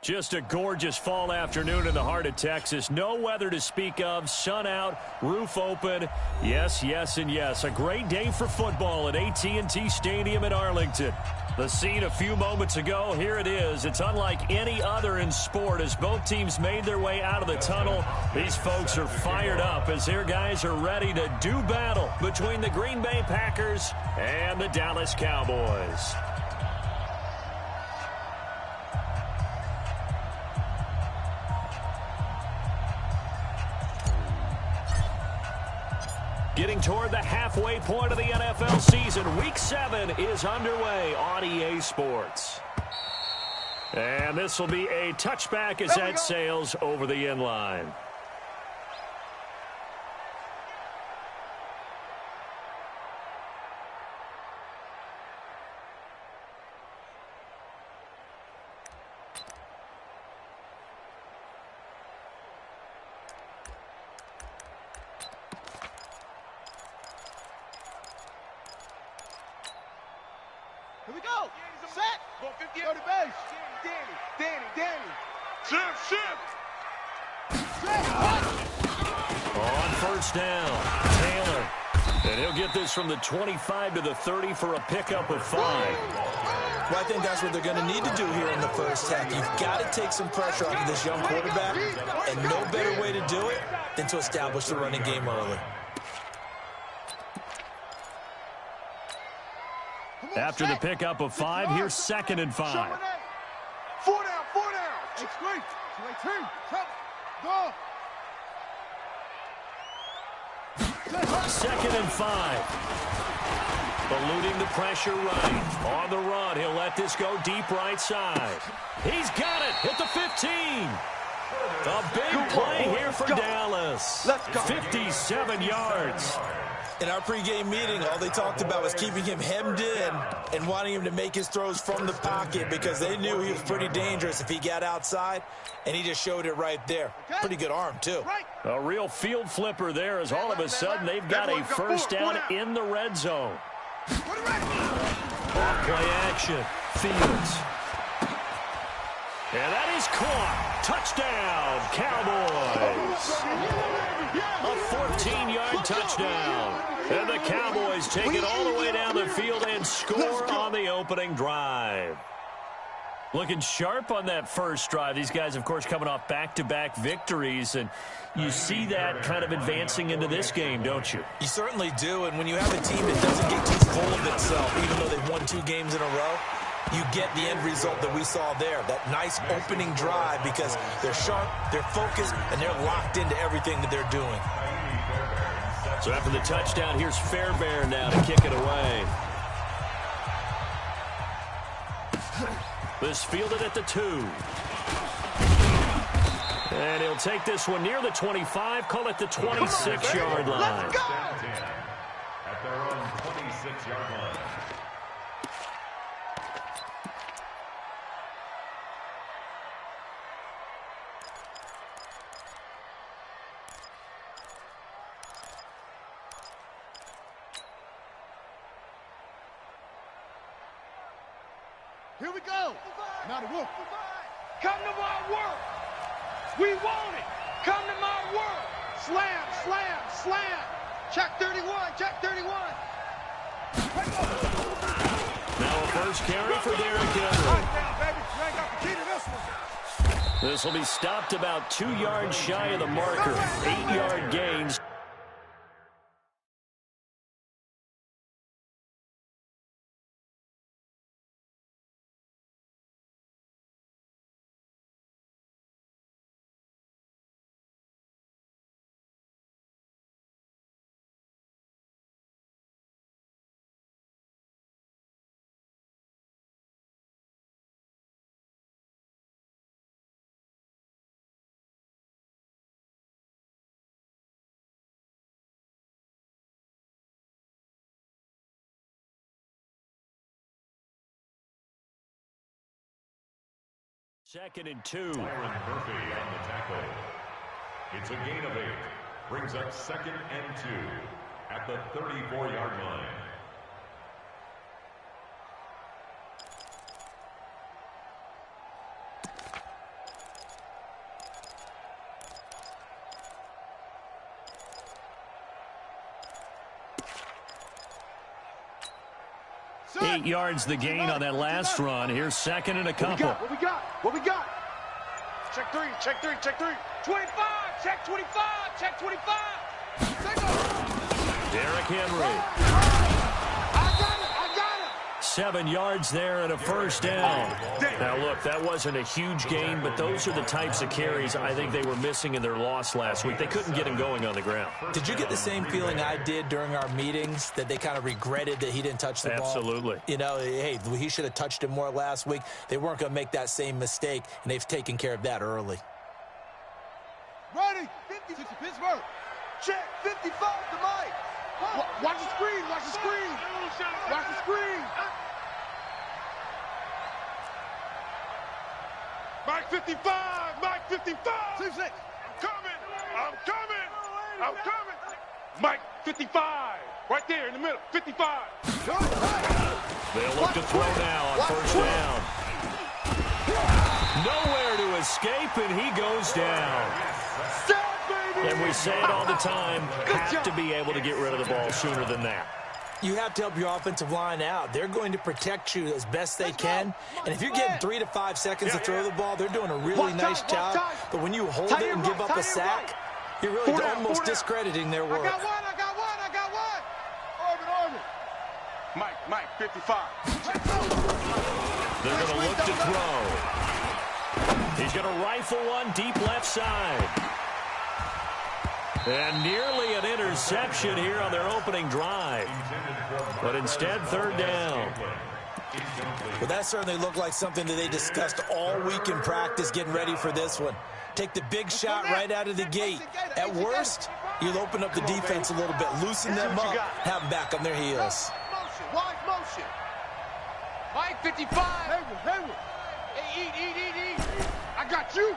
Just a gorgeous fall afternoon in the heart of Texas. No weather to speak of. Sun out, roof open. Yes, yes, and yes. A great day for football at AT&T Stadium in Arlington. The scene a few moments ago, here it is. It's unlike any other in sport as both teams made their way out of the tunnel. These folks are fired up as their guys are ready to do battle between the Green Bay Packers and the Dallas Cowboys. Getting toward the halfway point of the NFL season. Week 7 is underway on EA Sports. And this will be a touchback as that sails over the end line. Here we go. Set. Go 50 on the base. Danny. Shift. On first down, Taylor. And he'll get this from the 25 to the 30 for a pickup of 5. Well, I think that's what they're going to need to do here in the first half. You've got to take some pressure off of this young quarterback, and no better way to do it than to establish the running game early. After the pickup of 5, here's 2nd and 5. 4 down. Explain. Go. 2nd and 5. Eluding the pressure right. On the run, he'll let this go deep right side. He's got it at the 15. A big play here for Dallas. Let's go. 57 yards. In our pregame meeting, all they talked about was keeping him hemmed in and wanting him to make his throws from the pocket because they knew he was pretty dangerous if he got outside, and he just showed it right there. Pretty good arm, too. A real field flipper there as all of a sudden they've got a first down in the red zone. Off play action. Fields. And that is caught. Touchdown, Cowboys. A 14-yard touchdown. And the Cowboys take it all the way down the field and score on the opening drive. Looking sharp on that first drive. These guys, of course, coming off back-to-back victories, and you see that kind of advancing into this game, don't you? You certainly do, and when you have a team that doesn't get too full of itself, even though they've won 2 games in a row, you get the end result that we saw there, that nice opening drive, because they're sharp, they're focused, and they're locked into everything that they're doing. So after the touchdown, here's Fairbairn now to kick it away. This fielded at the 2. And he'll take this one near the 25, call it the 26-yard line. Let's go. At their own 26-yard line. Here we go. Now the work. Come to my work. We want it. Come to my work. Slam. Check 31. Now a first carry for Derrick Henry. This will be stopped about 2 yards shy of the marker. 8-yard gains. Second and 2. Byron Murphy on the tackle. It's a gain of 8. Brings up 2nd and 2 at the 34-yard line. 8 yards the gain on that last run. Here's second and a couple. What we got? What we got? Check three, check three, check three. 25, check 25, check 25. Derrick Henry. I got it. 7 yards there and a first down. Now, look, that wasn't a huge gain, but those are the types of carries I think they were missing in their loss last week. They couldn't get him going on the ground. Did you get the same feeling I did during our meetings, that they kind of regretted that he didn't touch the ball? Absolutely. You know, hey, he should have touched it more last week. They weren't going to make that same mistake, and they've taken care of that early. Ready? 50 to Pittsburgh. Check 55 to Mike. Watch the screen. Watch the screen. Watch the screen. Mike 55. Mike 55. 6-6. I'm coming. Mike 55. Right there in the middle. 55. They'll look to throw now on first down. Nowhere to escape, and he goes down. And we say it all the time, have to be able to get rid of the ball sooner than that. You have to help your offensive line out. They're going to protect you as best they can. And if you're getting 3 to 5 seconds to throw the ball, they're doing a really nice job. But when you hold it and give up a sack, you're really almost discrediting their work. I got one. Orbit. Mike, 55. They're going to look to throw. He's going to rifle one deep left side. And nearly an interception here on their opening drive. But instead, third down. Well, that certainly looked like something that they discussed all week in practice getting ready for this one. Take the big shot right out of the gate. At worst, you'll open up the defense a little bit, loosen them up, have them back on their heels. Wide motion. Mike 55. Hayward. Hey, eat. I got you.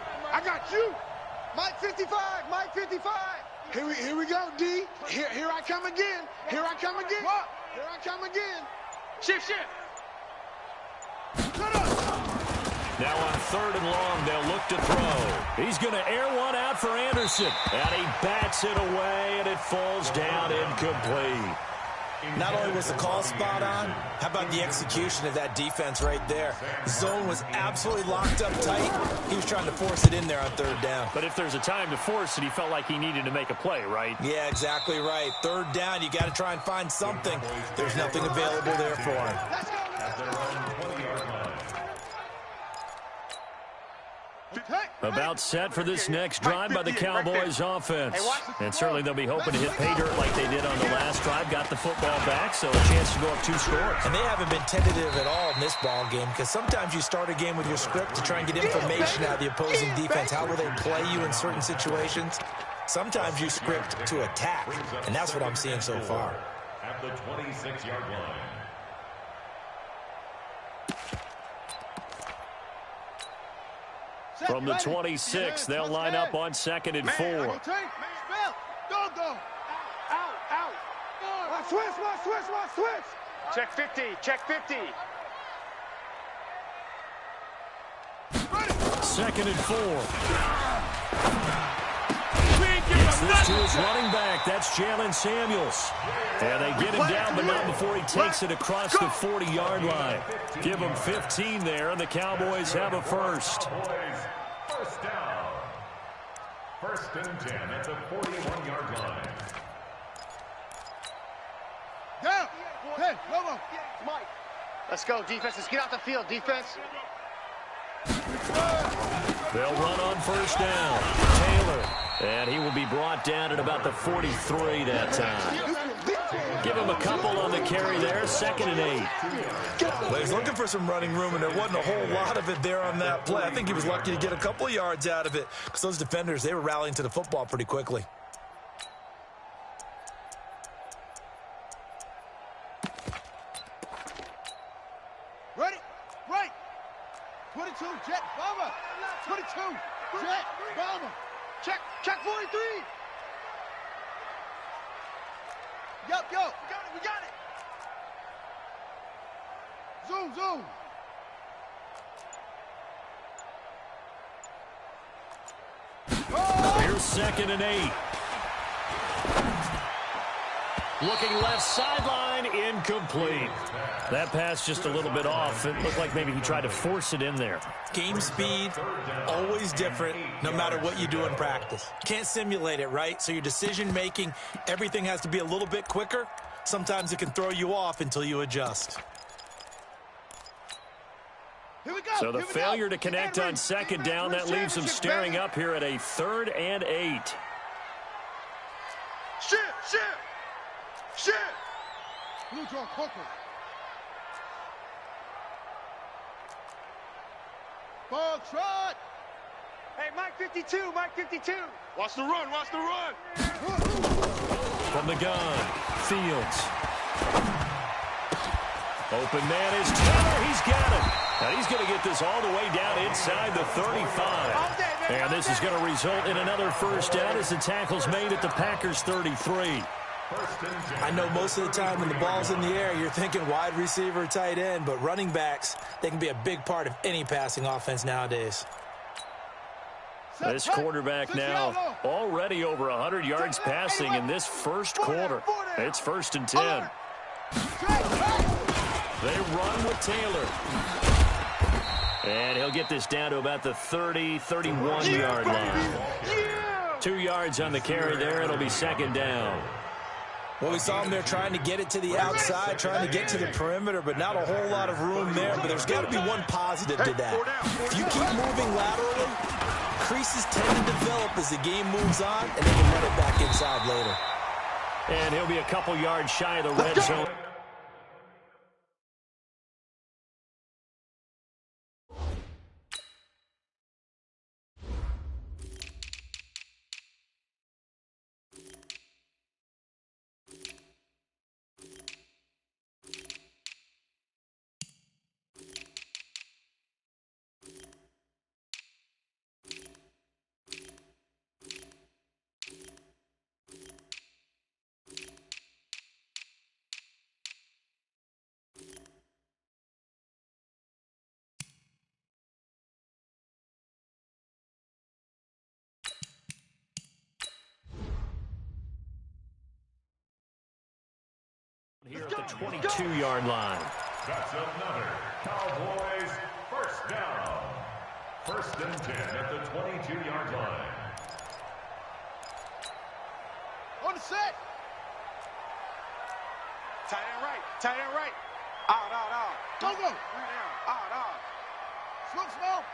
Mike 55. Here we go, D. Here I come again. Shift. Shut up. Now on third and long, they'll look to throw. He's going to air one out for Anderson. And he bats it away, and it falls down incomplete. Not only was the call spot on, how about the execution of that defense right there? The zone was absolutely locked up tight. He was trying to force it in there on third down. But if there's a time to force it, he felt like he needed to make a play, right? Yeah, exactly right. Third down, you got to try and find something. There's nothing available there for him. About set for this next drive by the Cowboys offense. And certainly they'll be hoping to hit pay dirt like they did on the last drive. Got the football back, so a chance to go up 2 scores. And they haven't been tentative at all in this ball game, because sometimes you start a game with your script to try and get information out of the opposing defense. How will they play you in certain situations? Sometimes you script to attack, and that's what I'm seeing so far. At the 26-yard line. From the 26, they'll line up on 2nd and 4. Go. Out. Switch. Check 50. 2nd and 4. Gets this to his running back. That's Jalen Samuels. And they get him down, but not before he takes it across the 40-yard line. Give him 15 there, and the Cowboys have a first. First down. 1st and 10 at the 41-yard line. Go. Hey, Lobo. Mike. Let's go, defense. Let's get out the field, defense. They'll run on first down. Taylor. And he will be brought down at about the 43 that time. Give him a couple on the carry there. 2nd and 8. Well, he's looking for some running room, and there wasn't a whole lot of it there on that play. I think he was lucky to get a couple of yards out of it, because those defenders, they were rallying to the football pretty quickly. Ready? Right. 22, Jet, Bomber. 22, Jet, Bomber. Check 43. Yup. We got it. Zoom. Here's 2nd and 8. Looking left sideline, incomplete. That pass just a little bit off. It looked like maybe he tried to force it in there. Game speed, always different, no matter what you do in practice. Can't simulate it, right? So your decision-making, everything has to be a little bit quicker. Sometimes it can throw you off until you adjust. So the failure to connect on second down, that leaves him staring up here at a 3rd and 8. Shit! Blue draw quickly. Ball trot. Hey, Mike 52, Mike 52. Watch the run, watch the run. From the gun, Fields. Open man is Taylor. He's got it. Now he's going to get this all the way down inside the 35. And this is going to result in another first down as the tackle's made at the Packers' 33. I know most of the time when the ball's in the air, you're thinking wide receiver, tight end, but running backs, they can be a big part of any passing offense nowadays. This quarterback now already over 100 yards passing in this first quarter. It's 1st and 10. They run with Taylor. And he'll get this down to about the 30, 31-yard line. 2 yards on the carry there. It'll be 2nd down. Well, we saw him there trying to get it to the outside, trying to get to the perimeter, but not a whole lot of room there. But there's got to be one positive to that. If you keep moving laterally, creases tend to develop as the game moves on, and they can run it back inside later. And he'll be a couple yards shy of the red zone. Here at the 22-yard line. That's another Cowboys first down. 1st and 10 at the 22-yard line. On the set. Tight end right, tight end right. Out. Go. 3 down, out. Smoke.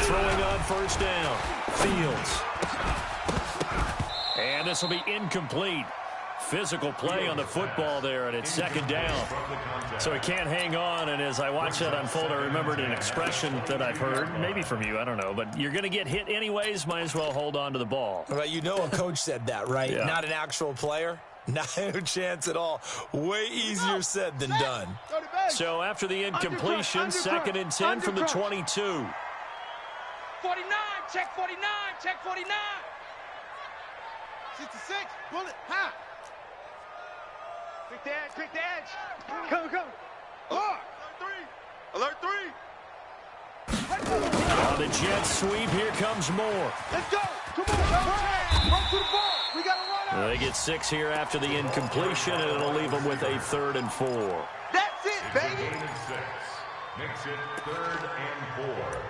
Throwing on 1st down. Fields. And this will be incomplete. Physical play on the football there, and it's 2nd down. So he can't hang on, and as I watch that unfold, I remembered an expression that I've heard, maybe from you, I don't know, but you're going to get hit anyways, might as well hold on to the ball. Well, you know a coach said that, right? Yeah. Not an actual player. Not a chance at all. Way easier said than done. So after the incompletion, 2nd and 10 from the 22. 49, check 49, check 49. 66, bullet, high. Quick the edge. Come. Alert 3. On the Jets sweep, here comes more. Let's go. Come on, run to the ball. We got to run out. They get 6 here after the incompletion, and it'll leave them with a 3rd and 4. That's it, It's a baby. gain of 6. Makes it 3rd and 4.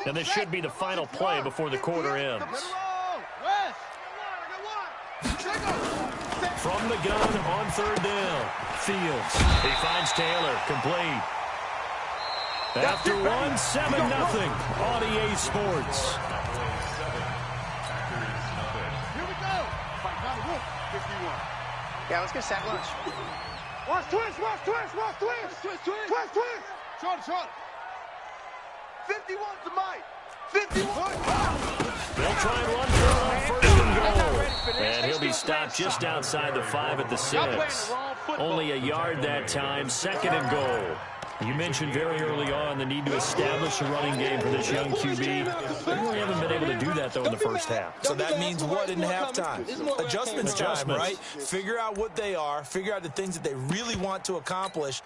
And this should be the final play before the quarter ends. From the gun on 3rd down. Fields. He finds Taylor. Complete. After 1, 7-0 on EA Sports. Here we go. Fight down the wolf. 51. Yeah, let's get sack lunch. Watch twist. Short. 51's the mic. 51. They'll try and run for it on 1st and goal. And he'll be stopped just outside the 5 at the 6. Only a yard that time. 2nd and goal. You mentioned very early on the need to establish a running game for this young QB. They really haven't been able to do that, though, in the first half. So that means what in halftime? Adjustments time, right? Figure out what they are, figure out the things that they really want to accomplish,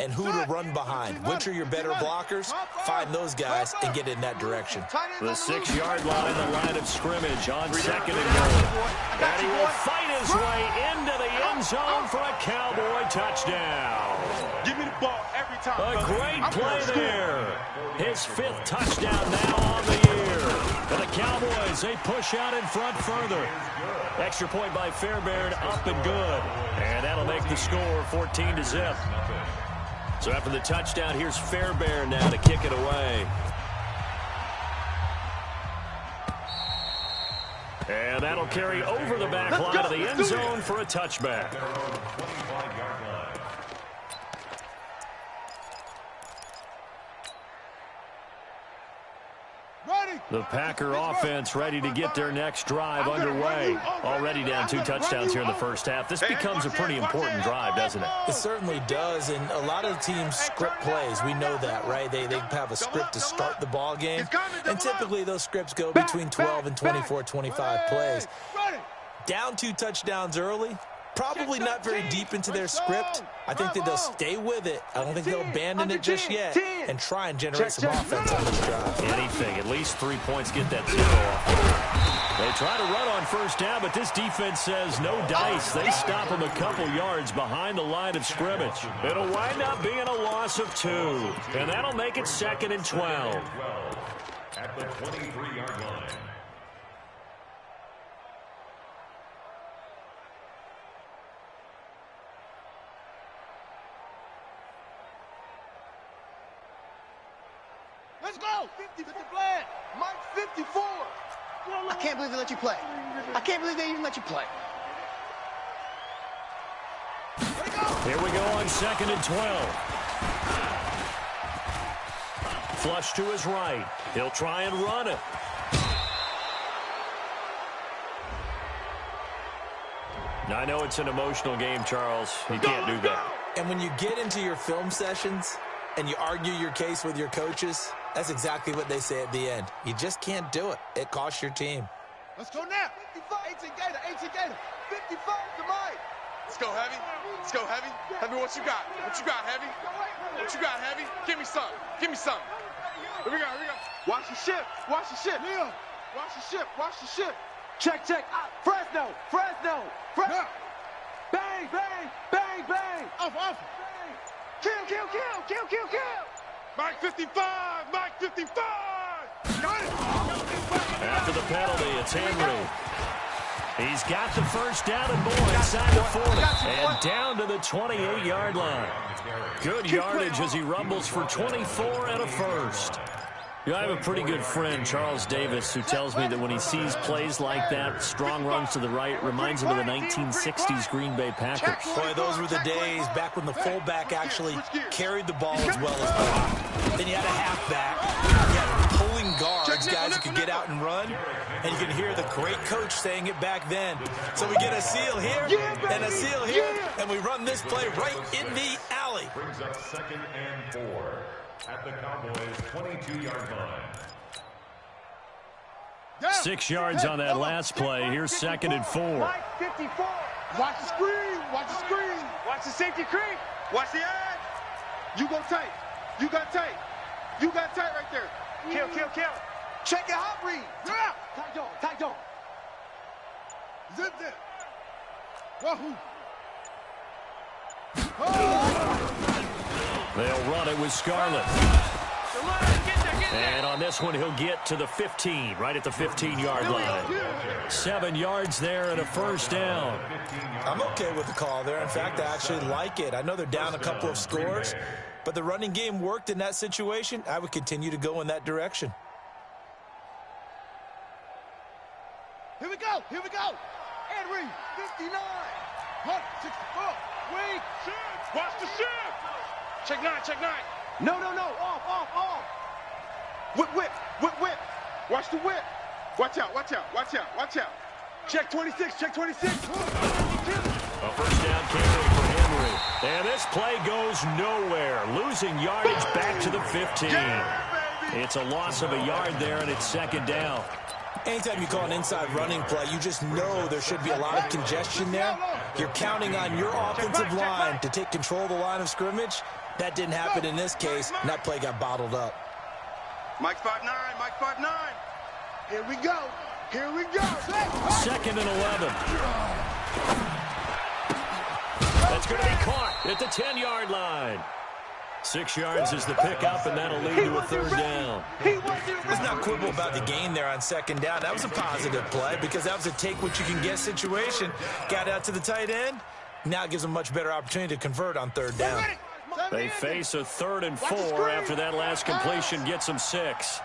and who to run behind. Which are your better blockers? Find those guys and get in that direction. The 6-yard line, the line of scrimmage on 2nd and goal. And he will fight his way into the end zone for a Cowboy touchdown. Give me the ball every time. A great play there. His 5th touchdown now on the year. And the Cowboys, they push out in front further. Extra point by Fairbairn, up and good. And that'll make the score 14-0. So after the touchdown, here's Fairbairn now to kick it away. And that'll carry over the back line of the end zone for a touchback. The Packer offense ready to get their next drive underway. Already down 2 touchdowns here in the first half. This becomes a pretty important drive, doesn't it? It certainly does, and a lot of the teams script plays. We know that, right? They have a script to start the ball game, and typically those scripts go between 12 and 24, 25 plays. Down 2 touchdowns early, probably not very deep into their script. I think that they'll stay with it. I don't think they'll abandon it just yet and try and generate some offense on this drive. Anything, at least 3 points, get that 0 off. They try to run on first down, but this defense says no dice. They stop them a couple yards behind the line of scrimmage. It'll wind up being a loss of 2, and that'll make it 2nd and 12. At the 23-yard line. Let's go! 50 flag. Mike 54. I can't believe they let you play. I can't believe they even let you play. Here we go on 2nd and 12. Flush to his right. He'll try and run it. Now, I know it's an emotional game, Charles. You can't do that. And when you get into your film sessions and you argue your case with your coaches, that's exactly what they say at the end. You just can't do it. It costs your team. Let's go now. 55, 18 Gator, 18 Gator. 55 to Mike. Let's go, Heavy. Let's go, Heavy. Heavy, what you got? What you got, Heavy? What you got, Heavy? Give me some. Give me some. Here we go, here we go. Watch the ship. Watch the ship. Leo. Watch the ship. Watch the ship. Check, check. Fresno. Fresno. Fresno. Bang, bang, bang, bang. Off, off. Kill, kill, kill, kill, kill, kill. Mike 55. Mike 55. Got it. After the penalty, it's Henry. He's got the first down and more inside the 40. And down to the 28-yard line. Good yardage as he rumbles for 24 and a first. You know, I have a pretty good friend, Charles Davis, who tells me that when he sees plays like that, strong runs to the right, reminds him of the 1960s Green Bay Packers. Boy, those were the days back when the fullback actually carried the ball as well as blocked. Then you had a halfback. You had pulling guards, guys who could get out and run. And you can hear the great coach saying it back then. So we get a seal here and a seal here, and we run this play right in the alley. Brings up 2nd and 4 at the Cowboys' 22-yard line. 6 yards on that last play. Here's 2nd and 4. Mike 54. Watch the screen. Watch the screen. Watch the safety creep. Watch the edge. You go tight. You got tight. You got tight right there. Kill, kill, kill. Check your hot read. Yeah. Tight dog, tight dog. Zip, zip. Wahoo. They'll run it with Scarlett. And on this one, he'll get to the 15, right at the 15-yard line. 7 yards there and a first down. I'm okay with the call there. In fact, I actually like it. I know they're down a couple of scores, but the running game worked in that situation. I would continue to go in that direction. Here we go. Here we go. Henry, 59. 164. Wait. Watch the ship. Check 9, check 9. No, no, no. Off, off, off. Whip, whip, whip, whip. Watch the whip. Watch out, watch out, watch out, watch out. Check 26, check 26. A first down carry for recovery. And this play goes nowhere. Losing yardage back to the 15. It's a loss of a yard there, and it's second down. Anytime you call an inside running play, you just know there should be a lot of congestion there. You're counting on your offensive line to take control of the line of scrimmage. That didn't happen in this case, and that play got bottled up. Mike 5'9", Mike 5'9". Here we go. Here we go. Second and 11. That's going to be caught at the 10-yard line. 6 yards is the pickup, and that'll lead to a third down. Let's not quibble about the gain there on second down. That was a positive play because that was a take-what-you-can-get situation. Got out to the tight end. Now it gives them a much better opportunity to convert on third down. They face a 3rd and 4 after that last completion gets them 6.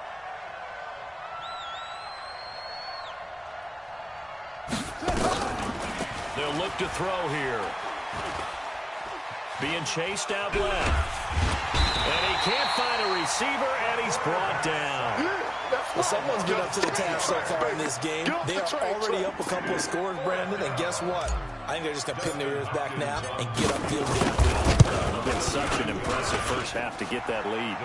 They'll look to throw here. Being chased out left. And he can't find a receiver, and he's brought down. Well, someone's been up to the task so far in this game. They are already up a couple of scores, Brandon, and guess what? I think they're just going to pin their ears back now and get upfield and get after it. It's been such an impressive first half to get that lead.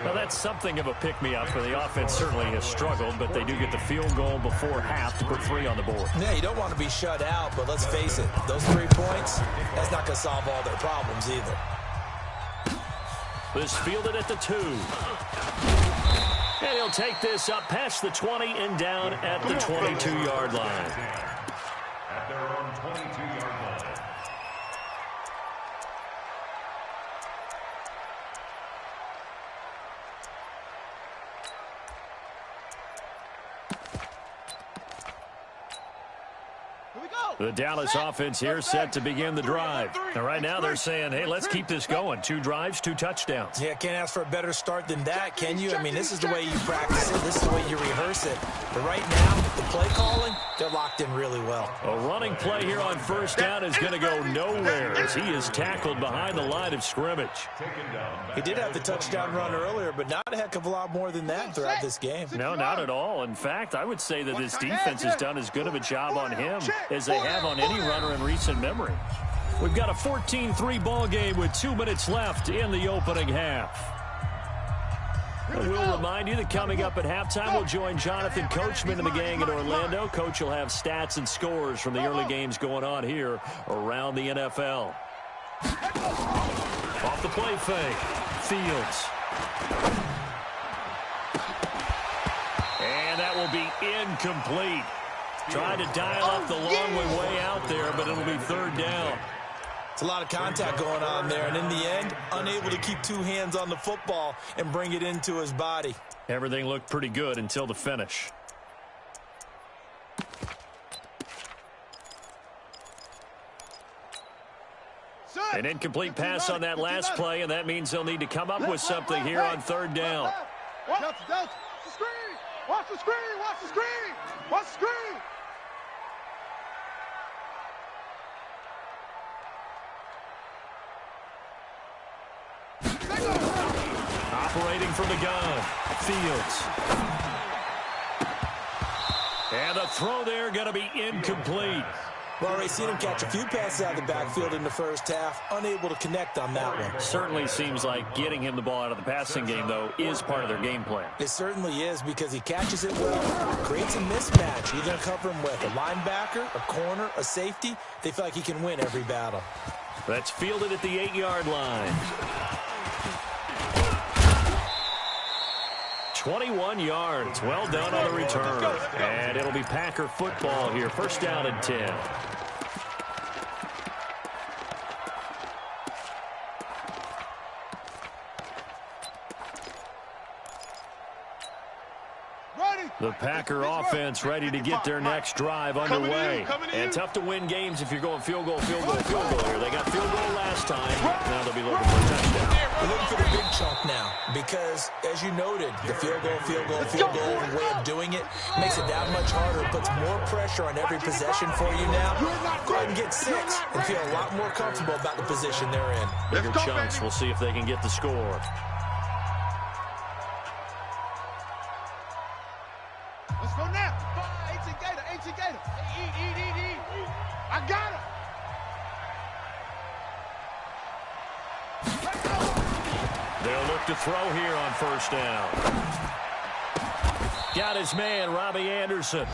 Now, that's something of a pick-me-up, for the offense certainly has struggled, but they do get the field goal before half to put 3 on the board. Yeah, you don't want to be shut out, but let's face it, those 3 points, that's not going to solve all their problems either. This fielded at the 2. And he'll take this up past the 20 and down at the 22-yard line. At their own 22-yard line. The Dallas offense here set to begin the drive. And right now they're saying, hey, let's keep this going. 2 drives, 2 touchdowns. Yeah, can't ask for a better start than that, can you? I mean, this is the way you practice it. This is the way you rehearse it. But right now, the play calling, they're locked in really well. A running play here on first down is going to go nowhere as he is tackled behind the line of scrimmage. He did have the touchdown run earlier, but not a heck of a lot more than that throughout this game. No, not at all. In fact, I would say that this defense has done as good of a job on him as they have on any runner in recent memory. We've got a 14-3 ball game with 2 minutes left in the opening half. And we'll remind you that coming up at halftime, we'll join Jonathan Coachman and the gang in Orlando. Coach will have stats and scores from the early games going on here around the NFL. Off the play fake, Fields. And that will be incomplete. Trying to dial up the long way out there, but it'll be third down. It's a lot of contact going on there, and in the end, unable to keep 2 hands on the football and bring it into his body. Everything looked pretty good until the finish. An incomplete pass on that last play, and that means they'll need to come up with something here on third down. Watch the screen! Watch the screen! Watch the screen! Watch the screen! Operating from the gun, Fields. And the throw there going to be incomplete. Well, already seen him catch a few passes out of the backfield in the first half, unable to connect on that one. Certainly seems like getting him the ball out of the passing game, though, is part of their game plan. It certainly is because he catches it well, creates a mismatch. Who they're going to cover him with? A linebacker, a corner, a safety. They feel like he can win every battle. That's fielded at the 8-yard line. 21 yards. Well done on the return. And it'll be Packer football here. First down and 10. The Packer offense ready to get their next drive underway. And tough to win games if you're going field goal here. They got field goal last time. Now they'll be looking for a touchdown. They're looking for the big chunk now because, as you noted, the field goal way of doing it makes it that much harder. It puts more pressure on every possession for you now. Go ahead and get 6 and feel a lot more comfortable about the position they're in. Bigger chunks. We'll see if they can get the score. Let's go now. 18 Gator. Eat. I got him. They'll look to throw here on first down. Got his man, Robbie Anderson.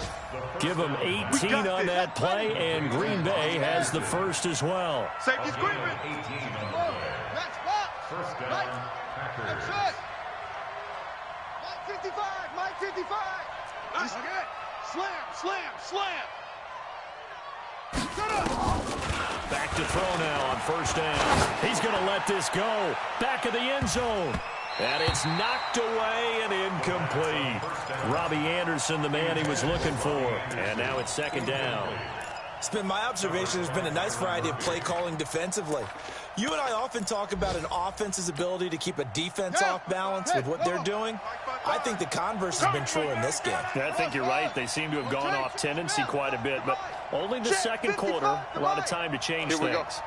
Give him 18 on that play, and Green Bay has the first as well. Safety screaming. First down, Packers. Mike 55, Mike 55. Nice. Slam. Back to throw now on first down. He's going to let this go. Back of the end zone. And it's knocked away and incomplete. Robbie Anderson, the man he was looking for. And now it's second down. It's been my observation there's been a nice variety of play calling defensively. You and I often talk about an offense's ability to keep a defense off balance with what they're doing. I think the converse has been true in this game. I think you're right. They seem to have gone off tendency quite a bit, but only the second quarter. A lot of time to change things.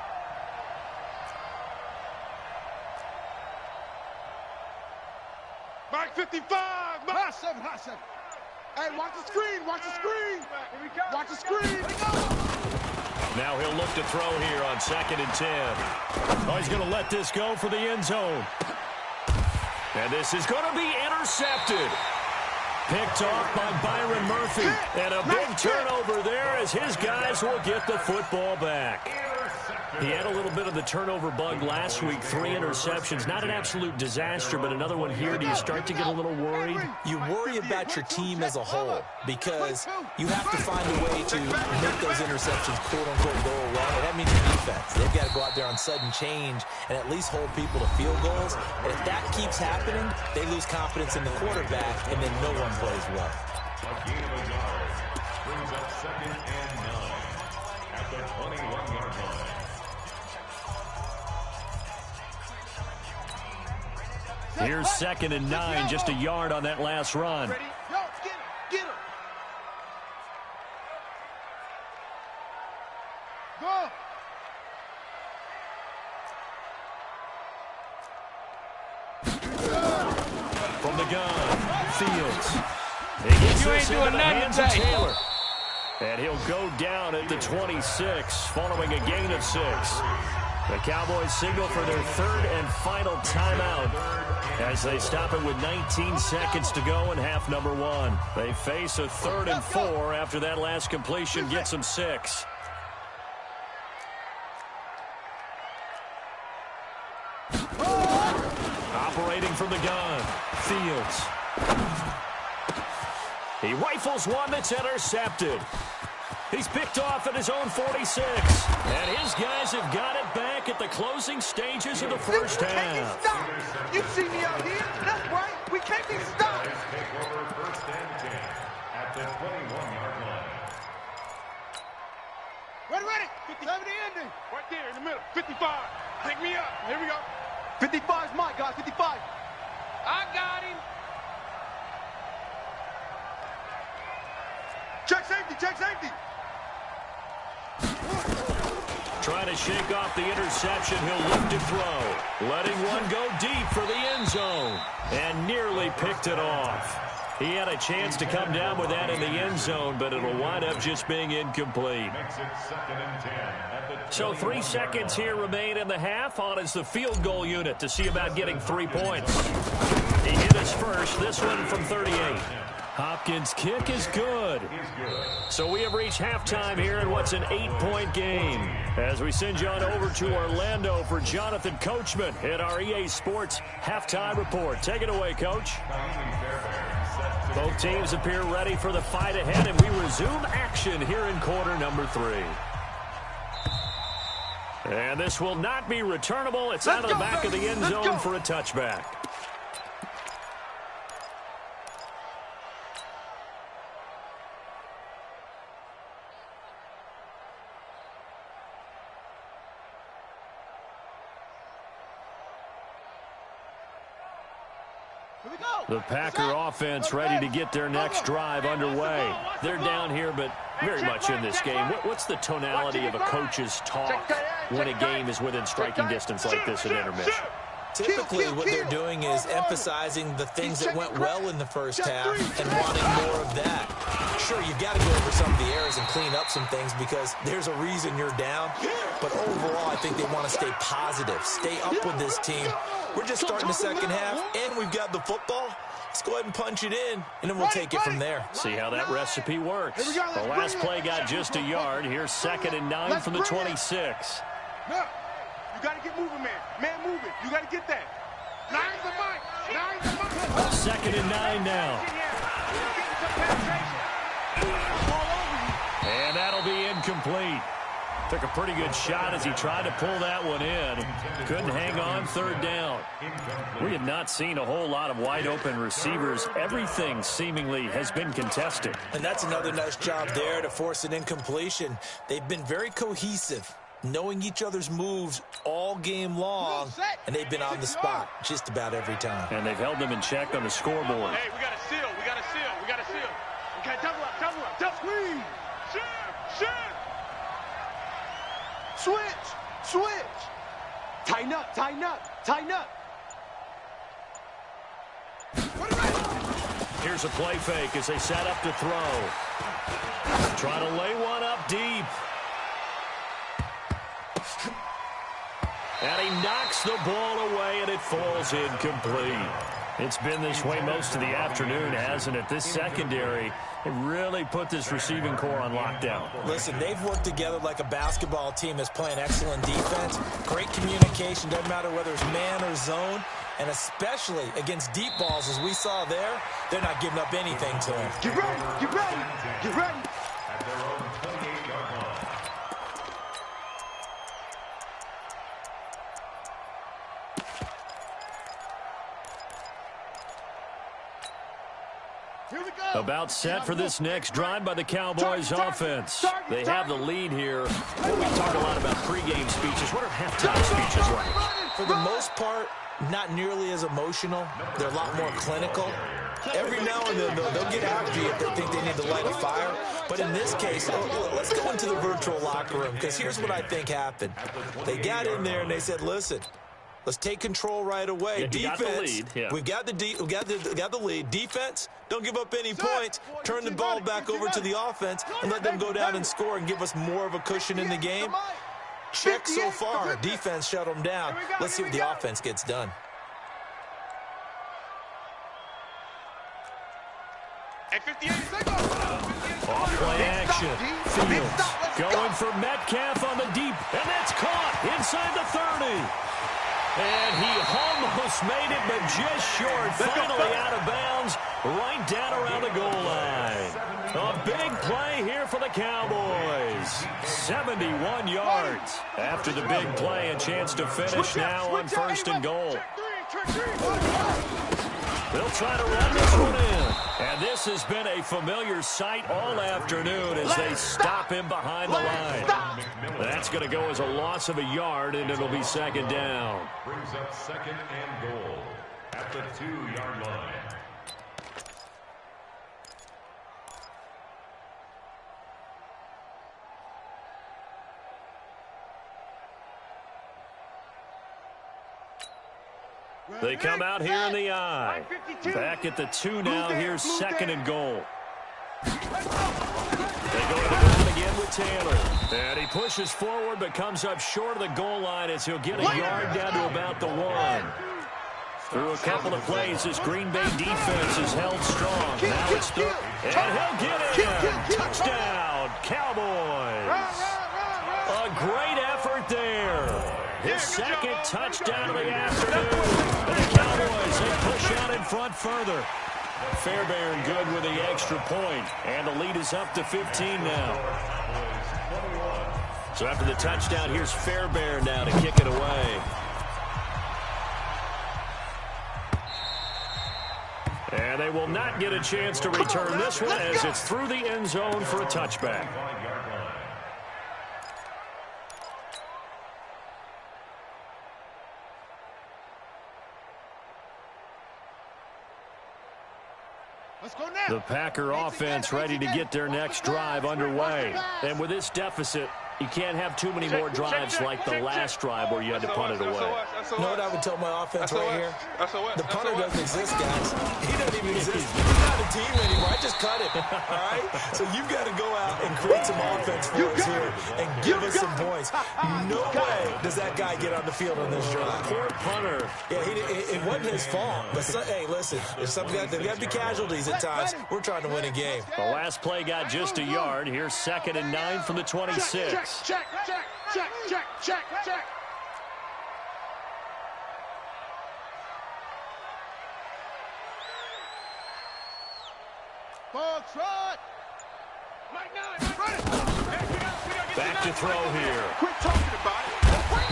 Mike 55. Hot seven. Hey, watch the screen. Watch the screen. Now he'll look to throw here on 2nd and 10. Oh, he's going to let this go for the end zone. And this is going to be intercepted. Picked off by Byron Murphy. And a big turnover there as his guys will get the football back. He had a little bit of the turnover bug last week. 3 interceptions. Not an absolute disaster, but another one here. Do you start to get a little worried? You worry about your team as a whole because you have to find a way to make those interceptions, quote-unquote, go away. And that means your defense. They've got to go out there on sudden change and at least hold people to field goals. And if that keeps happening, they lose confidence in the quarterback, and then no one plays well. A gain of a yard brings up 2nd and 9 at the 21-yard line. Here's 2nd and 9, just a yard on that last run. Yo, get him. Go. From the gun, Fields. He gets this into the hands of Taylor. And he'll go down at the 26, following a gain of 6. The Cowboys signal for their 3rd and final timeout as they stop it with 19 seconds to go in half number 1. They face a 3rd and 4 after that last completion gets them 6. Operating from the gun, Fields. He rifles one that's intercepted. He's picked off at his own 46. And his guys have got it back at the closing stages of the first half. You see me out here? That's right. We can't be stopped. Take over 1st and 10 at the 21-yard line. Ready. 70 ending. Right there in the middle. 55. Pick me up. Here we go. 55 is my guy. 55. I got him. Check safety. Trying to shake off the interception. He'll look to throw. Letting one go deep for the end zone. And nearly picked it off. He had a chance to come down with that in the end zone, but it'll wind up just being incomplete. Makes it 2nd and 10 at the So 3 seconds here remain in the half. On is the field goal unit to see about getting 3 points. He hit his first, this one from 38. Hopkins' kick is good. So we have reached halftime here in what's an 8-point game. As we send you on over to Orlando for Jonathan Coachman at our EA Sports Halftime Report. Take it away, Coach. Both teams appear ready for the fight ahead, and we resume action here in quarter number 3. And this will not be returnable. It's out of the back of the end zone for a touchback. The Packer offense ready to get their next drive underway. They're down here, but very much in this game. What's the tonality of a coach's talk when a game is within striking distance like this at intermission? Typically, what they're doing is emphasizing the things that went well in the first half and wanting more of that. Sure, you've got to go over some of the errors and clean up some things because there's a reason you're down. But overall, I think they want to stay positive, stay up with this team. We're just starting the second half, and we've got the football. Let's go ahead and punch it in, and then we'll take it from there. See how that recipe works. The last play got just a yard. Here's 2nd and 9 from the 26. No, you got to get moving, man. Man moving. You got to get that. 9's the mic. 9's the mic. 2nd and 9 now. And that'll be incomplete. Took a pretty good shot as he tried to pull that one in. Couldn't hang on 3rd down. We have not seen a whole lot of wide-open receivers. Everything seemingly has been contested. And that's another nice job there to force an incompletion. They've been very cohesive, knowing each other's moves all game long, and they've been on the spot just about every time. And they've held them in check on the scoreboard. Hey, we got to seal. We got to seal. We got to seal. Okay, double up, double up, double squeeze. Shift. Switch. Tighten up. Here's a play fake as they set up to throw. Trying to lay one up deep. And he knocks the ball away, and it falls incomplete. It's been this way most of the afternoon, hasn't it? This secondary, it really put this receiving core on lockdown. Listen, they've worked together like a basketball team that's playing excellent defense. Great communication, doesn't matter whether it's man or zone. And especially against deep balls, as we saw there, they're not giving up anything to him. Get ready. At their own 28-yard line. About set for this next drive by the Cowboys offense. They have the lead here. We talk a lot about pregame speeches. What are halftime speeches like? For the most part, not nearly as emotional. They're a lot more clinical. Every now and then, they'll get after you if they think they need to light a fire. But in this case, let's go into the virtual locker room, because here's what I think happened. They got in there and they said, listen, let's take control right away. Yeah, defense, got the lead. Yeah. we got the lead. Defense, don't give up any points. Turn the ball back over to the offense and let them go down and score and give us more of a cushion in the game. Check so far. Defense shut them down. Let's see what the offense gets done. Off-play action. Fields going for Metcalf on the deep, and that's caught inside the 30. And he almost made it, but just short. Finally out of bounds, right down around the goal line. A big play here for the Cowboys. 71 yards. After the big play, a chance to finish now on 1st and goal. They'll try to run this one in. And this has been a familiar sight all afternoon as they stop him behind the line. That's going to go as a loss of a yard, and it'll be 2nd down. Brings up 2nd and goal at the 2-yard line. They come out here in the I. Back at the 2 now. Here's 2nd and goal. They go to the ground again with Taylor. And he pushes forward but comes up short of the goal line as he'll get a yard down to about the 1. Through a couple of plays, this Green Bay defense is held strong. Now it's third. And he'll get it. Touchdown, Cowboys. A great effort there. His 2nd touchdown of the afternoon. And the Cowboys, they push out in front further. Fairbairn good with the extra point. And the lead is up to 15 now. So after the touchdown, here's Fairbairn now to kick it away. And they will not get a chance to return this one as it's through the end zone for a touchback. The Packer offense ready to get their next drive underway. And with this deficit, You can't have too many more drives like the last drive where you had to punt it away. You know what I would tell my offense right here? The punter doesn't exist, guys. He doesn't even exist. He's not a team anymore. I just cut him, all right? So you've got to go out and create some offense for us here and give us some points. No way does that guy get on the field on this drive. Poor punter. Yeah, it wasn't his fault. But, hey, listen, there's got to be casualties at times. We're trying to win a game. The last play got just a yard. Here's 2nd and 9 from the 26. Check. Ball trot. Back to throw here. Quit talking about it.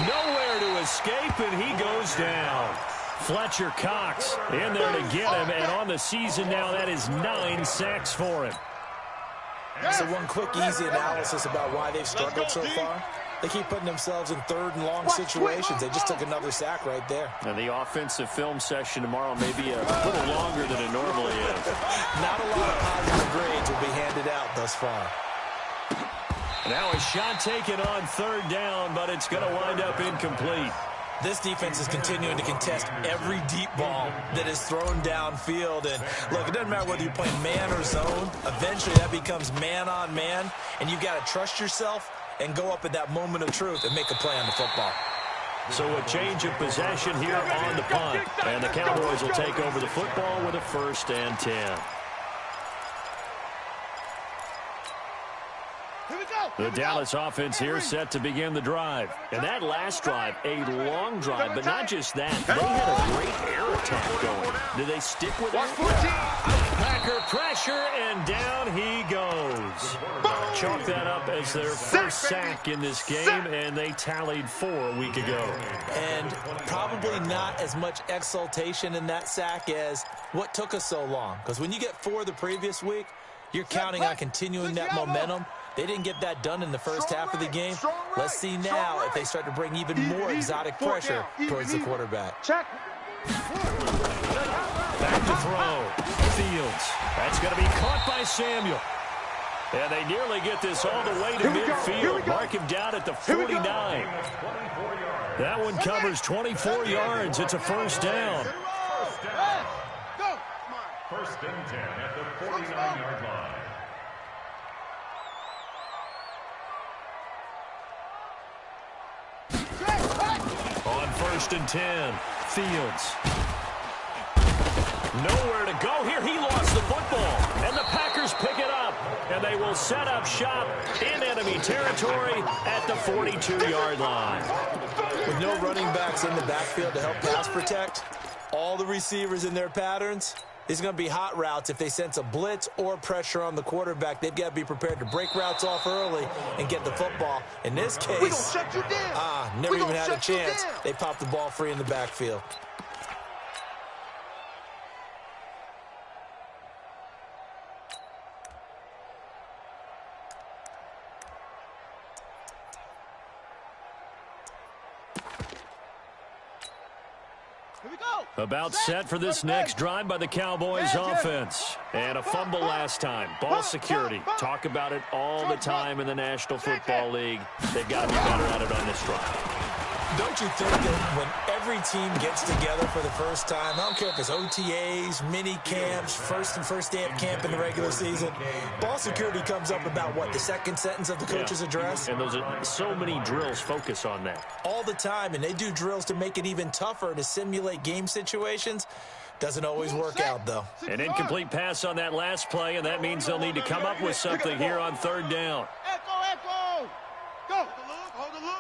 Nowhere to escape, and he goes down. Fletcher Cox in there to get him, and on the season now, that is 9 sacks for him. So one quick, easy analysis about why they've struggled so far. They keep putting themselves in 3rd and long situations. They just took another sack right there. And the offensive film session tomorrow may be a little longer than it normally is. Not a lot of positive grades will be handed out thus far. Now a shot taken on 3rd down, but it's going to wind up incomplete. This defense is continuing to contest every deep ball that is thrown downfield. And, look, it doesn't matter whether you're playing man or zone. Eventually, that becomes man-on-man, and you've got to trust yourself and go up at that moment of truth and make a play on the football. So a change of possession here on the punt. And the Cowboys will take over the football with a 1st and 10. The Dallas offense here set to begin the drive. And that last drive, a long drive, but not just that. They had a great air attack going. Did they stick with it? Packer pressure, and down he goes. Chalk that up as their first sack in this game, and they tallied 4 a week ago. And probably not as much exultation in that sack as what took us so long. Because when you get 4 the previous week, you're counting on continuing that momentum. They didn't get that done in the first half of the game. Let's see now if they start to bring even more exotic pressure towards the quarterback. Check. Back to throw. Fields. That's going to be caught by Samuel. And they nearly get this all the way to midfield. Mark him down at the 49. That one covers 24 yards. It's a 1st down. Go. 1st and 10 at the 49-yard line. On 1st and 10, Fields. Nowhere to go here. He lost the football, and the Packers pick it up, and they will set up shop in enemy territory at the 42-yard line. With no running backs in the backfield to help pass protect, all the receivers in their patterns, it's going to be hot routes. If they sense a blitz or pressure on the quarterback, they've got to be prepared to break routes off early and get the football. In this case, We gonna shut you down. never even had a chance. They popped the ball free in the backfield. About set for this next drive by the Cowboys offense. And a fumble last time. Ball security. Talk about it all the time in the National Football League. They've got to be better at it on this drive. Don't you think that when every team gets together for the first time, I don't care if it's OTAs, mini camps, first day of camp in the regular season, ball security comes up about, what, the second sentence of the coach's address? And those are so many drills focus on that. All the time, and they do drills to make it even tougher to simulate game situations. Doesn't always work out, though. An incomplete pass on that last play, and that means they'll need to come up with something here on 3rd down. Echo. Go. Hold the look.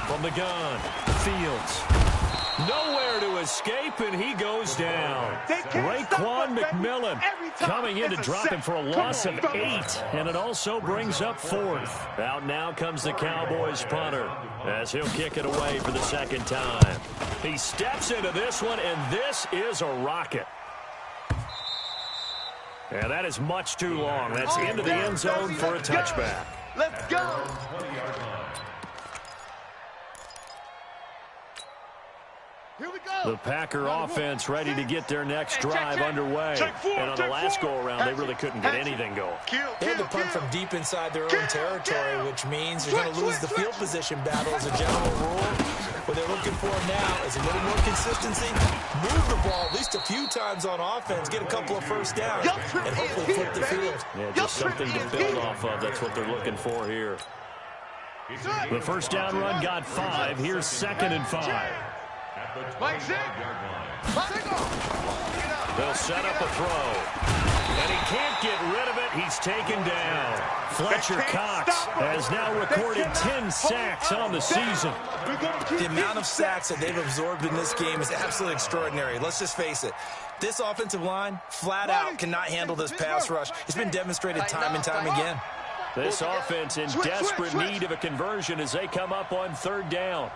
From the gun, Fields. Nowhere to escape, and he goes down. Raekwon McMillan coming in to drop him for a loss of 8, and it also brings up 4th. Out now comes the Cowboys punter as he'll kick it away for the 2nd time. He steps into this one, and this is a rocket. And that is much too long. That's into the end zone for a touchback. Let's go. The Packer offense ready to get their next drive underway. And on the last go-around, they really couldn't get anything going. They had to punt from deep inside their own territory, which means they're going to lose the field position battle as a general rule. What they're looking for now is a little more consistency, move the ball at least a few times on offense, get a couple of first downs, and hopefully flip the field. Yeah, just something to build off of. That's what they're looking for here. The first down run got 5. Here's 2nd and 5. They'll set up a throw. And he can't get rid of it. He's taken down. Fletcher Cox has now recorded 10 sacks on the season. The amount of sacks that they've absorbed in this game is absolutely extraordinary. Let's just face it. This offensive line, flat out, cannot handle this pass rush. It's been demonstrated time and time again. This offense in desperate need of a conversion as they come up on 3rd down.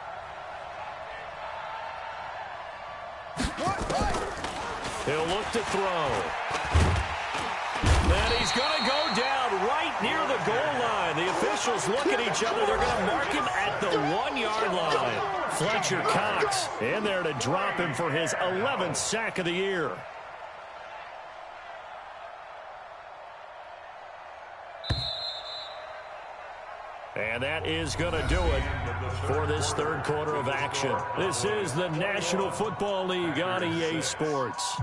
He'll look to throw. And he's going to go down right near the goal line. The officials look at each other. They're going to mark him at the 1-yard line. Fletcher Cox in there to drop him for his 11th sack of the year. And that is going to do it for this 3rd quarter of action. This is the National Football League on EA Sports.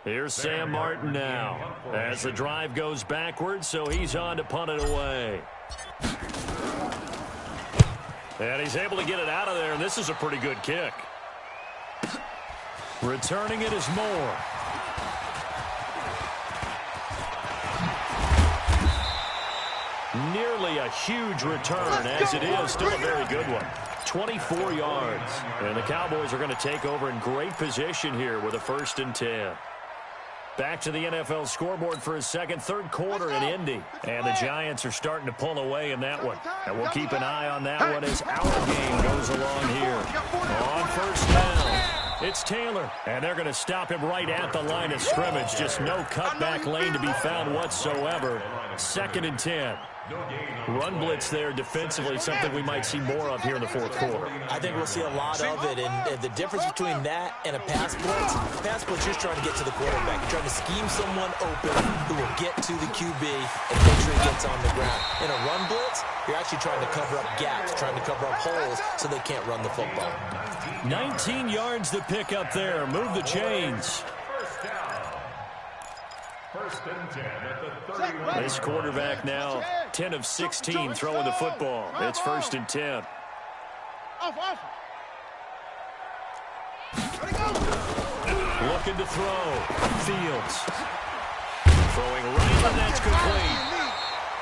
Here's Sam Martin now as the drive goes backwards, so he's on to punt it away. And he's able to get it out of there, and this is a pretty good kick. Returning it is Moore. Nearly a huge return, as it is still a very good one. 24 yards. And the Cowboys are going to take over in great position here with a 1st and 10. Back to the NFL scoreboard for his 3rd quarter in Indy. And the Giants are starting to pull away in that one. And we'll keep an eye on that one as our game goes along here. On 1st down, it's Taylor. And they're going to stop him right at the line of scrimmage. Just no cutback lane to be found whatsoever. 2nd and 10. Run blitz there defensively, something we might see more of here in the 4th quarter. I think we'll see a lot of it, and the difference between that and a pass blitz, you're trying to get to the quarterback. You're trying to scheme someone open who will get to the QB and make sure he gets on the ground. In a run blitz, you're actually trying to cover up gaps, trying to cover up holes so they can't run the football. 19 yards to pick up there. Move the chains. 1st and 10 at the 31. This quarterback now 10 of 16 throwing the football. It's 1st and 10. Looking to throw. Fields. Throwing right, and that's complete.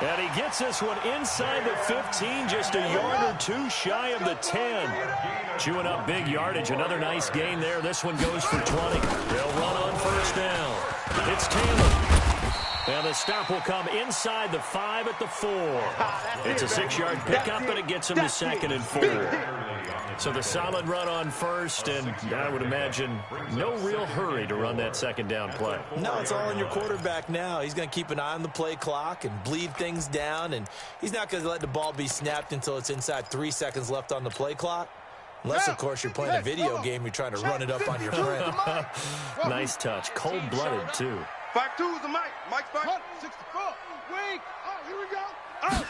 And he gets this one inside the 15, just a yard or 2 shy of the 10. Chewing up big yardage. Another nice gain there. This one goes for 20. They'll run on 1st down. It's Taylor. And the stop will come inside the 5 at the 4. It's a 6-yard pickup, and it gets him to 2nd and 4. So the solid run on 1st, and I would imagine no real hurry to run that 2nd down play. No, it's all on your quarterback now. He's going to keep an eye on the play clock and bleed things down, and he's not going to let the ball be snapped until it's inside 3 seconds left on the play clock. Unless, of course, you're playing a video game, you're trying to run it up on your friend. Nice touch. Cold-blooded, too. 5-2 is the Mike. Mike's back. 64. Wait. Oh, here we go. Oh.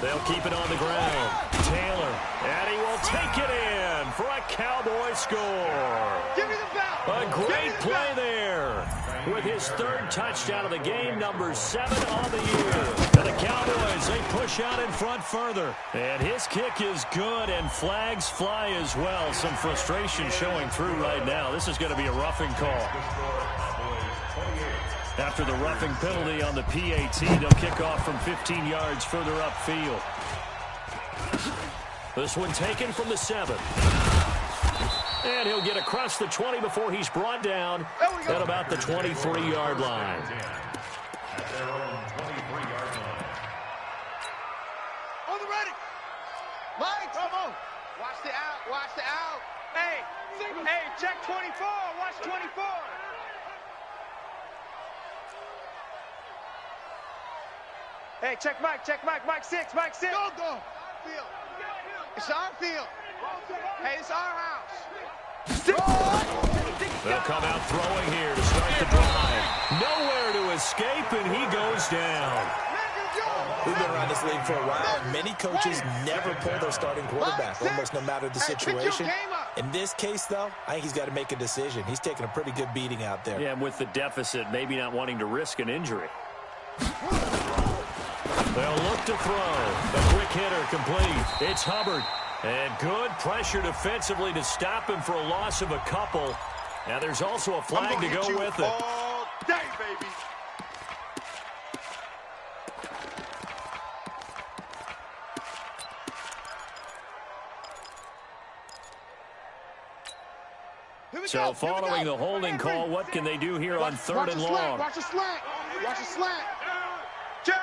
They'll keep it on the ground. Taylor, and he will take it in for a Cowboy score. Give me the ball. A great play there with his 3rd touchdown of the game, number 7 on the year. And the Cowboys, they push out in front further. And his kick is good, and flags fly as well. Some frustration showing through right now. This is going to be a roughing call. After the roughing penalty on the PAT, they'll kick off from 15 yards further upfield. This one taken from the 7. And And he'll get across the 20 before he's brought down at about the 23-yard line. At their own 23-yard line. On the ready. Mike, come on. Watch the out. Watch the out. Hey, check 24. Watch 24. Hey, check Mike. Mike 6. Go. Field. It's our field. Hey, it's our house. They'll come out throwing here to start the drive. Nowhere to escape, and he goes down. We've been around this league for a while, and many coaches never pull their starting quarterback, almost no matter the situation. In this case, though, I think he's got to make a decision. He's taking a pretty good beating out there. Yeah, and with the deficit, maybe not wanting to risk an injury. They'll look to throw. A quick hitter complete. It's Hubbard. And good pressure defensively to stop him for a loss of a couple. Now there's also a flag to go with it. All day, baby. So following the holding call, what can they do here on 3rd and long? Watch the slant. Check.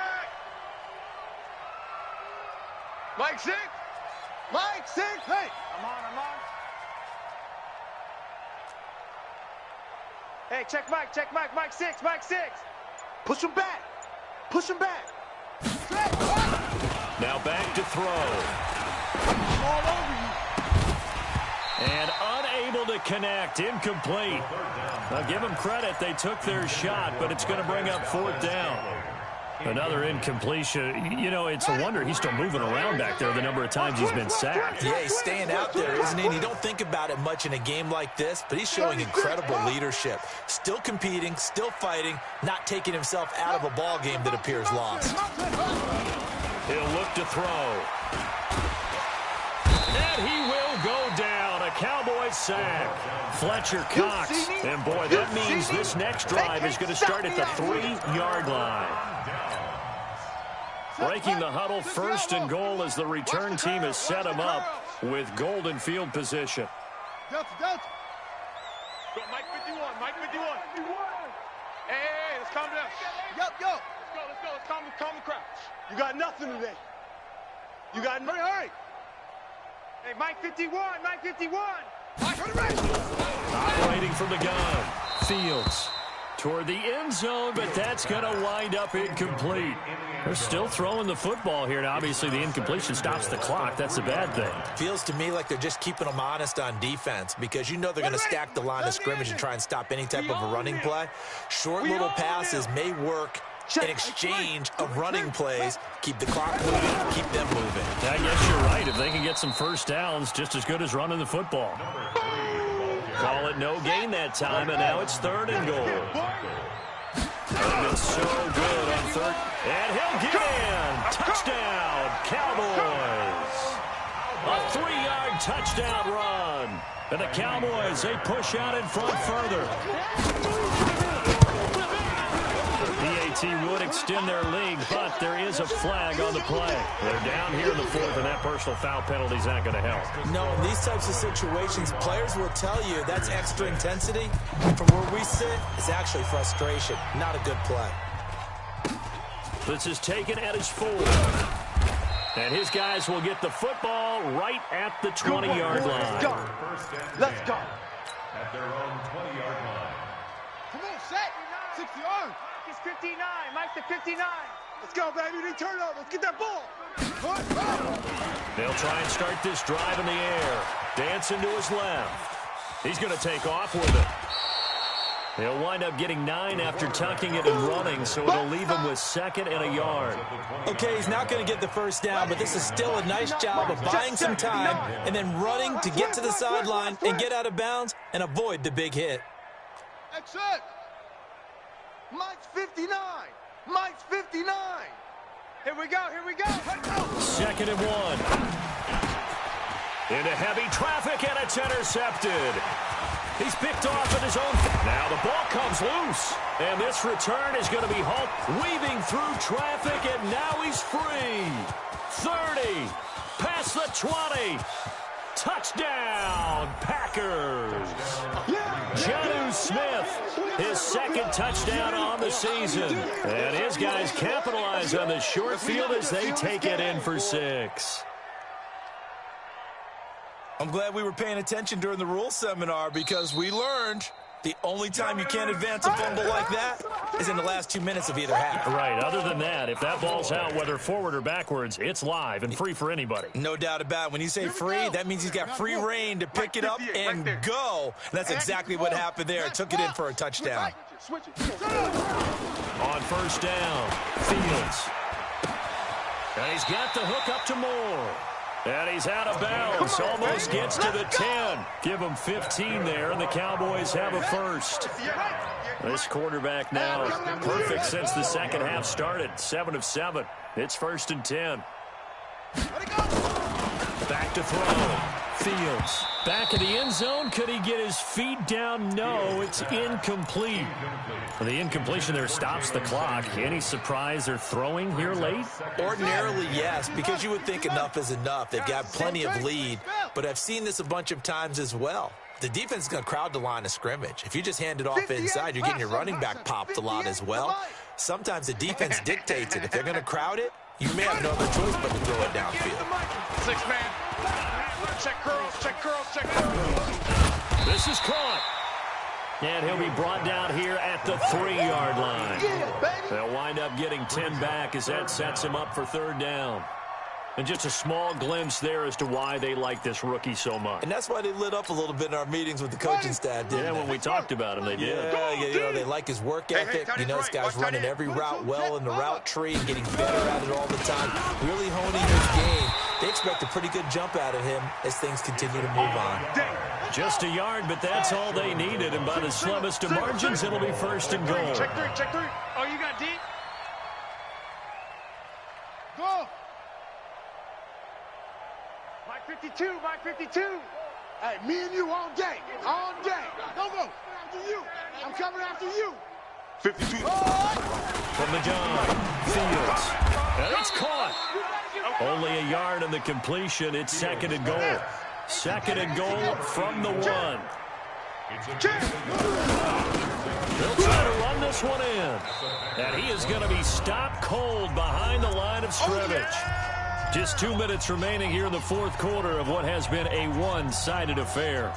Mike 6. Hey. I'm on. Hey, check Mike. Mike 6. Push him back. Now back to throw. All over you. And unable to connect. Incomplete. Now give them credit. They took their shot, but it's going to bring up 4th down. Another incompletion. You know, it's a wonder he's still moving around back there the number of times he's been sacked. Yeah, he's staying out there, isn't he? And you don't think about it much in a game like this, but he's showing incredible leadership. Still competing, still fighting, not taking himself out of a ball game that appears lost. He'll look to throw. And he will go down. A Cowboys sack. Fletcher Cox. And boy, that means this next drive is going to start at the 3-yard line. Breaking the huddle, 1st and goal as the return team has set him up with golden field position. Delta. Go, Mike 51. Hey, let's calm down. Yo. Let's calm the crowd. You got nothing today. Hurry. Hey, Mike 51. Operating from the gun. Fields toward the end zone, but that's going to wind up incomplete. They're still throwing the football here. Now, obviously, the incompletion stops the clock. That's a bad thing. Feels to me like they're just keeping them honest on defense because you know they're going to stack the line of scrimmage and try and stop any type of a running play. Short little passes may work in exchange of running plays. Keep the clock moving, keep them moving. I guess you're right. If they can get some first downs, just as good as running the football. Call it no gain that time, and now it's 3rd and goal. And it's so good on 3rd. And he'll get in. Touchdown, Cowboys. A 3-yard touchdown run. And the Cowboys, they push out in front further. PAT would extend their lead, but there is a flag on the play. They're down here in the 4th, and that personal foul penalty is not going to help. No, in these types of situations, players will tell you that's extra intensity. From where we sit, it's actually frustration, not a good play. This is taken at his 4. And his guys will get the football right at the 20-yard line. Let's go. At their own 20-yard line. Come on, set. 60 yards. Mike is 59. Mike to 59. Let's go, baby. They turn over. Let's get that ball. They'll try and start this drive in the air. Dancing to his left. He's going to take off with it. He'll wind up getting 9 after tucking it and running, so it'll leave him with 2nd and a yard. Okay, he's not going to get the first down, but this is still a nice job of buying some time and then running to get to the sideline and get out of bounds and avoid the big hit. Exit. Mike's 59. Mike's 59. Here we go. 2nd and 1. Into heavy traffic, and it's intercepted. He's picked off at his own. Now the ball comes loose. And this return is going to be Hulk weaving through traffic, and now he's free. 30. Past the 20. Touchdown, Packers. Packers. Jonnu Smith, his second touchdown on the season. And his guys capitalize on the short field as they take it in for 6. I'm glad we were paying attention during the rules seminar because we learned the only time you can't advance a fumble like that is in the last 2 minutes of either half. Right. Other than that, if that ball's out, whether forward or backwards, it's live and free for anybody. No doubt about it. When you say free, that means he's got free reign to pick it up and go. And that's exactly what happened there. Took it in for a touchdown. On first down, Fields. And he's got the hook up to Moore. And he's out of bounds. Almost gets to the 10. Give him 15 there, and the Cowboys have a first. This quarterback now perfect since the second half started. 7 of 7. It's 1st and 10. Back to throw. Fields. Back in the end zone. Could he get his feet down? No, it's incomplete. The incompletion there stops the clock. Any surprise they're throwing here late? Ordinarily, yes, because you would think enough is enough. They've got plenty of lead, but I've seen this a bunch of times as well. The defense is going to crowd the line of scrimmage. If you just hand it off inside, you're getting your running back popped a lot as well. Sometimes the defense dictates it. If they're going to crowd it, you may have no other choice but to throw it downfield. 6 man. Check curls, check curls, check curls. This is caught. And he'll be brought down here at the 3-yard line. They'll wind up getting 10 back as that sets him up for 3rd down. And just a small glimpse there as to why they like this rookie so much. And that's why they lit up a little bit in our meetings with the coaching staff, didn't they? When we talked about him, they did. Yeah, they like his work ethic. You know, this guy's running every route well in the route tree and getting better at it all the time. Really honing his game. They expect a pretty good jump out of him as things continue to move on. Just a yard, but that's all they needed. And by the slimmest of margins, it'll be 1st and goal. Check 3, check 3. Oh, you got deep? Go. Mike 52, Mike 52. Hey, me and you all day. All day. Don't go. After you. I'm coming after you. 52. From the gun, Fields. And it's caught. Only a yard on the completion. It's 2nd and goal. 2nd and goal from the 1. They'll try to run this one in. And he is going to be stopped cold behind the line of scrimmage. Just 2 minutes remaining here in the 4th quarter of what has been a one-sided affair.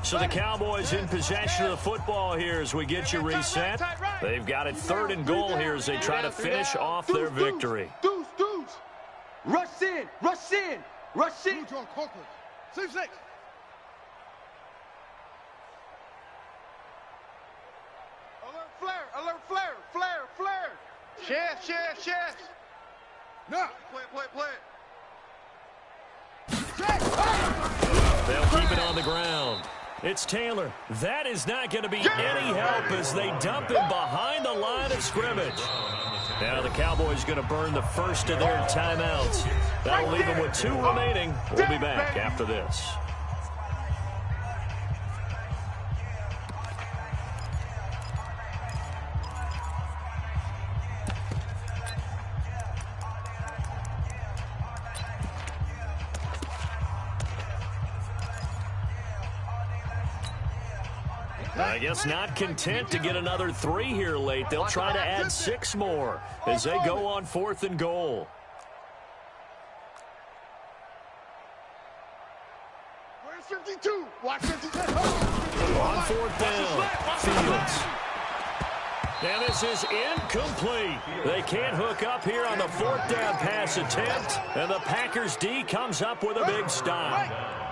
So the Cowboys in possession of the football here as we get you reset. They've got it 3rd and goal here as they try to finish off their victory. Deuce. Rush in. Alert flare. Chef. No. Play. They'll keep it on the ground. It's Taylor. That is not going to be any help as they dump him behind the line of scrimmage. Now the Cowboys going to burn the first of their timeouts. That'll leave them with 2 remaining. We'll be back after this. I guess not content to get another 3 here late. They'll try to add 6 more as they go on 4th and goal. Where's 52? Watch 52. On 4th down, Fields. And this is incomplete. They can't hook up here on the 4th down pass attempt. And the Packers D comes up with a big stop.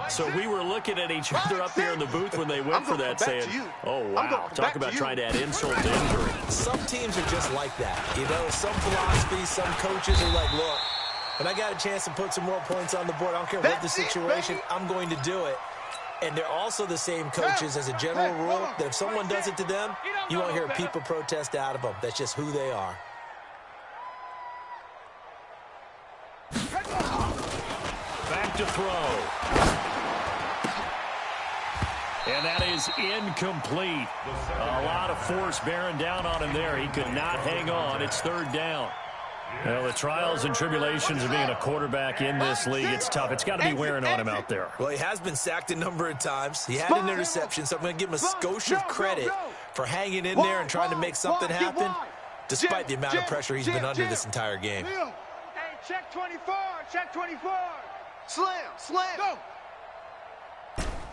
So we were looking at each other up there in the booth when they went for that saying, oh, wow, talk about trying to add insult to injury. Some teams are just like that. You know, some philosophies, some coaches are like, look, when I got a chance to put some more points on the board, I don't care what the situation, I'm going to do it. And they're also the same coaches as a general rule that if someone does it to them, you won't hear a peep of protest out of them. That's just who they are. Back to throw. And that is incomplete. A lot of force bearing down on him there. He could not hang on. It's 3rd down. Well, the trials and tribulations of being a quarterback in this league, it's tough. It's got to be wearing on him out there. Well, he has been sacked a number of times. He had an interception, so I'm going to give him a skosh of credit for hanging in there and trying to make something happen, despite the amount of pressure he's been under this entire game. Hey, check 24, check 24. Slam, slam. Go.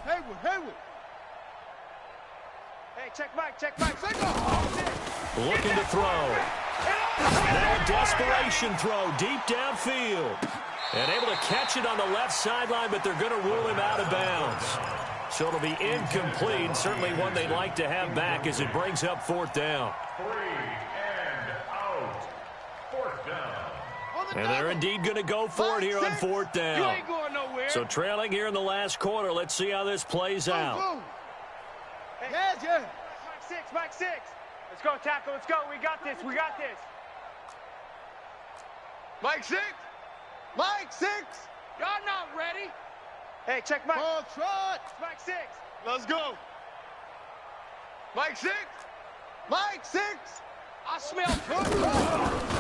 Haywood. Hey, check Mike. Looking to throw. Now a desperation throw deep downfield. And able to catch it on the left sideline, but they're going to rule him out of bounds. So it'll be incomplete. Certainly one they'd like to have back as it brings up 4th down. 3 and out. 4th down. And they're indeed going to go for it here on 4th down. You ain't going nowhere. So trailing here in the last quarter. Let's see how this plays out. Hey, yeah. Mike 6. Let's go, tackle. Let's go. We got this. Mike 6. Y'all not ready. Hey, check Mike. Ball trot. Mike 6. Let's go. Mike 6. I smell trouble.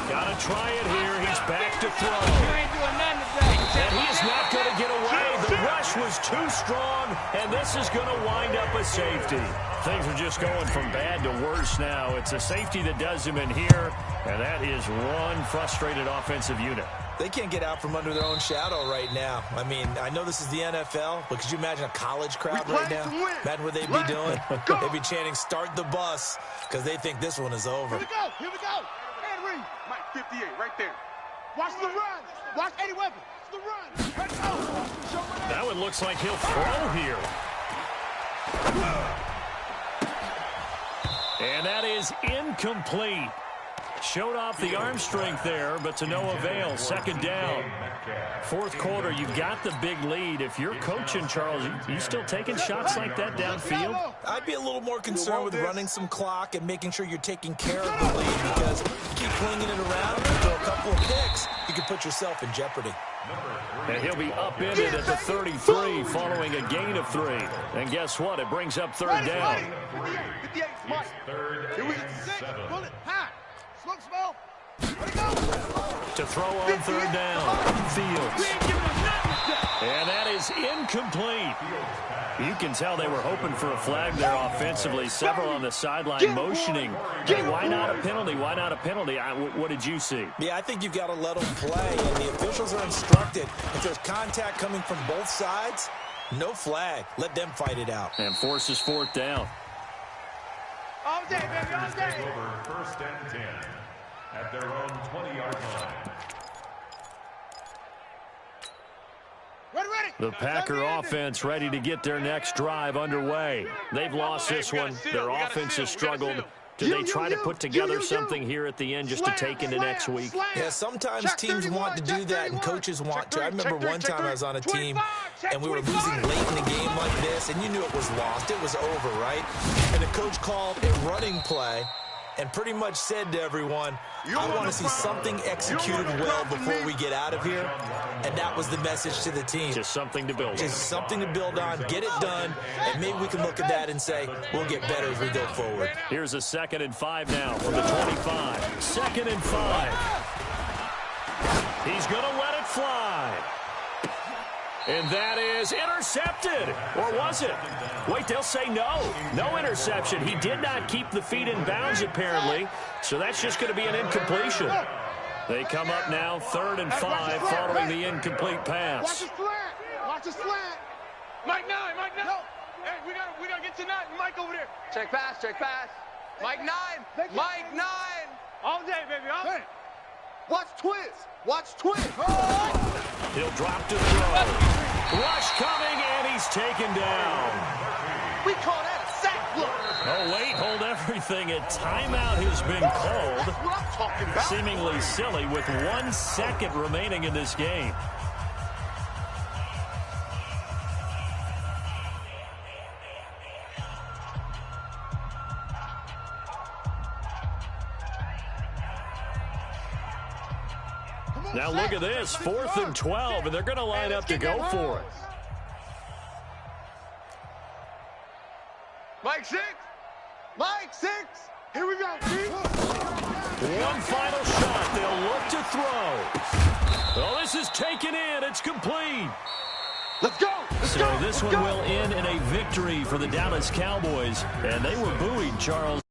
Got to try it here. He's back to throw. You ain't doing nothing today. And he is not going to get away. The rush was too strong, and this is going to wind up a safety. Things are just going from bad to worse now. It's a safety that does him in here, and that is one frustrated offensive unit. They can't get out from under their own shadow right now. I mean, I know this is the NFL, but could you imagine a college crowd right now? Imagine what they'd be doing. They'd be chanting, "Start the bus," because they think this one is over. Here we go. Henry. Mike 58, right there. Watch the run. Watch Eddie Weber. Watch the run. Let's go. That one looks like he'll throw here. And that is incomplete. Showed off the arm strength there, but to no avail. 2nd down. 4th quarter, you've got the big lead. If you're coaching, Charles, you still taking shots like that downfield? I'd be a little more concerned with running some clock and making sure you're taking care of the lead, because keep flinging it around and throw a couple of picks, you can put yourself in jeopardy. And he'll be upended at the 33 following a gain of 3. And guess what? It brings up 3rd down. 58, Mike. Here we go. 6. Bullet. High. Smoke smell. To throw on 3rd down. Fields. And that is incomplete. You can tell they were hoping for a flag there offensively. Several on the sideline motioning. Hey, why not a penalty? Why not a penalty? What did you see? Yeah, I think you've got to let them play, and the officials are instructed. If there's contact coming from both sides, no flag. Let them fight it out. And forces 4th down. All day, baby, all day. Take over 1st and 10 at their own 20-yard line. Ready. The Packer offense ready to get their next drive underway. They've lost this one. Their offense has struggled. Do they try to put together something here at the end just to take into next week? Yeah, sometimes teams want to do that and coaches want to. I remember one time I was on a team and we were losing late in a game like this, and you knew it was lost. It was over, right? And the coach called a running play and pretty much said to everyone, I want to see something executed well before we get out of here. And that was the message to the team. Just something to build on. Just something to build on, get it done, and maybe we can look at that and say, we'll get better as we go forward. Here's a 2nd and 5 now from the 25. 2nd and 5. He's going to let it fly. And that is intercepted. Or was it? Wait, they'll say no. No interception. He did not keep the feet in bounds, apparently. So that's just going to be an incompletion. They come up now 3rd and 5 following the incomplete pass. Watch the slant. Watch the slant. Mike 9. Hey, we gotta get to 9. Mike over there. Check pass. Mike 9. Mike 9. All day, baby. All day. Watch twist. He'll drop to throw. Rush coming, and he's taken down. We call that a sack block. Oh, wait, hold everything. A timeout has been called. That's what I'm talking about. Seemingly silly with 1 second remaining in this game. Now look at this, 4th and 12, and they're going to line up to go for it. Mike 6. Here we go, G. One final shot. They'll look to throw. Well, this is taken in. It's complete. Let's go. So this one will end in a victory for the Dallas Cowboys. And they were buoyed, Charles.